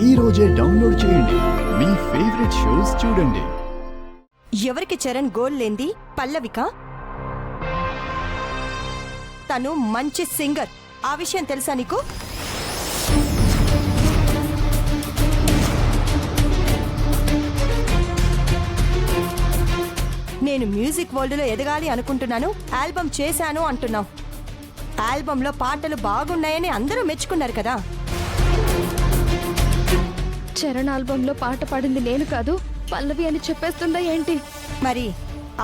ఈ రోజే డౌన్లోడ్ చేయండి. మీ ఫేవరెట్ షోస్ చూడండి. ఎవరికి చరణ్ గోల్ లేంది? పల్లవిక. తను మంచి సింగర్, ఆ విషయం తెలుసా నీకు? నేను మ్యూజిక్ వరల్డ్లో ఎదగాలి అనుకుంటున్నాను, ఆల్బమ్ చేశాను అంటున్నావు. ఆల్బంలో పాటలు బాగున్నాయని అందరూ మెచ్చుకున్నారు కదా. చరణ్ ఆల్బంలో పాట పాడింది నేను కాదు, పల్లవి అని చెప్పేస్తుందా ఏంటి? మరి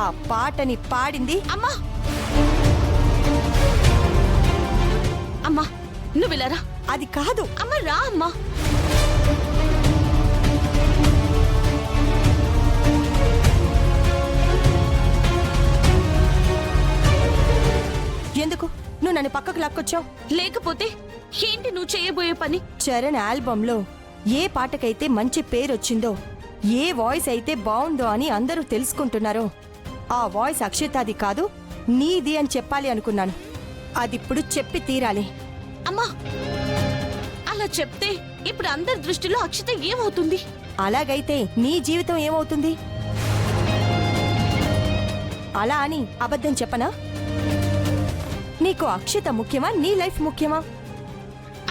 ఆ పాటని పాడింది అమ్మా అమ్మా నువ్విలారా. అది కాదు. అమ్మ రా అమ్మా. ఎందుకు నువ్వు నన్ను పక్కకు లాక్కొచ్చావు? లేకపోతే ఏంటి నువ్వు చేయబోయే పని? చరణ్ ఆల్బంలో ఏ పాటకైతే మంచి పేరొచ్చిందో, ఏ వాయిస్ అయితే బాగుందో అని అందరూ తెలుసుకుంటున్నారో, ఆ వాయిస్ అక్షితాది కాదు నీది అని చెప్పాలి అనుకున్నాను. అదిప్పుడు చెప్పి తీరాలి. అమ్మా అలా చెప్తే ఇప్పుడు అందరి దృష్టిలో అక్షిత ఏమవుతుంది? అలాగైతే నీ జీవితం ఏమవుతుంది? అలా అని అబద్ధం చెప్పనా? నీకు అక్షిత ముఖ్యమా, నీ లైఫ్ ముఖ్యమా?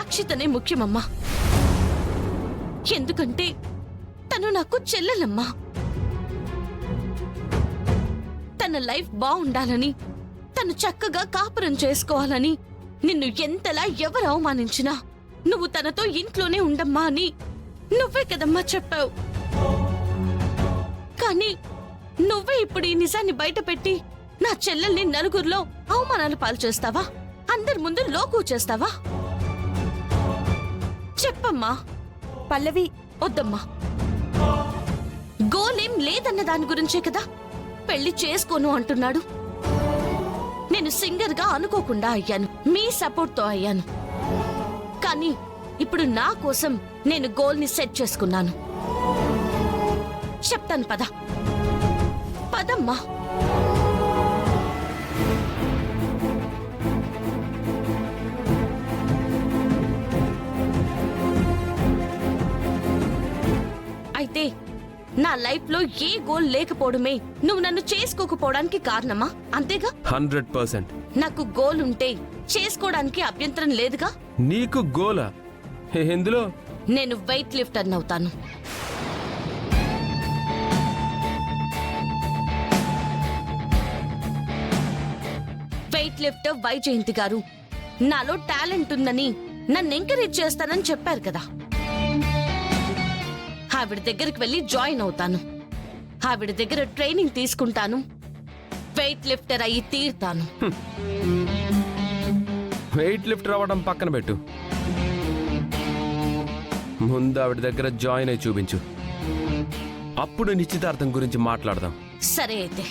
అక్షితనే ముఖ్యమమ్మా. ఎందుకంటే తను నాకు చెల్లెలమ్మా. తన లైఫ్ బాగుండాలని, తను చక్కగా కాపురం చేసుకోవాలని నిన్ను ఎంతలా ఎవరు అవమానించినా నువ్వు తనతో ఇంట్లోనే ఉండమ్మా అని నువ్వే కదమ్మా చెప్పావు. కానీ నువ్వే ఇప్పుడు ఈ నిజాన్ని బయటపెట్టి నా చెల్లెల్ని నలుగురిలో అవమానాలు పాలు చేస్తావా? అందరి ముందు లోకు చేస్తావా? చెప్పమ్మా. పల్లవి, వద్దమ్మా. గోలేం లేదన్న దాని గురించే కదా పెళ్లి చేసుకోను అంటున్నాడు. నేను సింగర్ గా అనుకోకుండా అయ్యాను, మీ సపోర్ట్ తో అయ్యాను. కానీ ఇప్పుడు నా కోసం నేను గోల్ ని సెట్ చేసుకున్నాను. చెప్తాను పద. పదమ్మా. అయితే నా లైఫ్ లో ఏ గోల్ లేకపోవడమే నువ్వు నన్ను చేసుకోకపోవడానికి కారణమా? అంతేగా? 100%. నాకు గోల్ ఉంటే చేసుకోవడానికి అభ్యంతరం లేదుగా. నీకు గోలా? ఎందులో? నేను వెయిట్ లిఫ్టర్ అవుతాను. వెయిట్ లిఫ్టర్ వైజయంతి గారు నాలో టాలెంట్ ఉందని నన్ను ఎంకరేజ్ చేస్తానని చెప్పారు కదా. ఆవిడ దగ్గరికి వెళ్ళి జాయిన్ అవుతాను. ఆవిడ దగ్గర ట్రైనింగ్ తీసుకుంటాను. వెయిట్ లిఫ్టర్ అయ్యి తీరుతాను. వెయిట్ లిఫ్టర్ అవ్వడం పక్కన పెట్టు, ముందు ఆవిడ దగ్గర జాయిన్ అయి చూపించు. అప్పుడు నిశ్చితార్థం గురించి మాట్లాడదాం. సరే అయితే.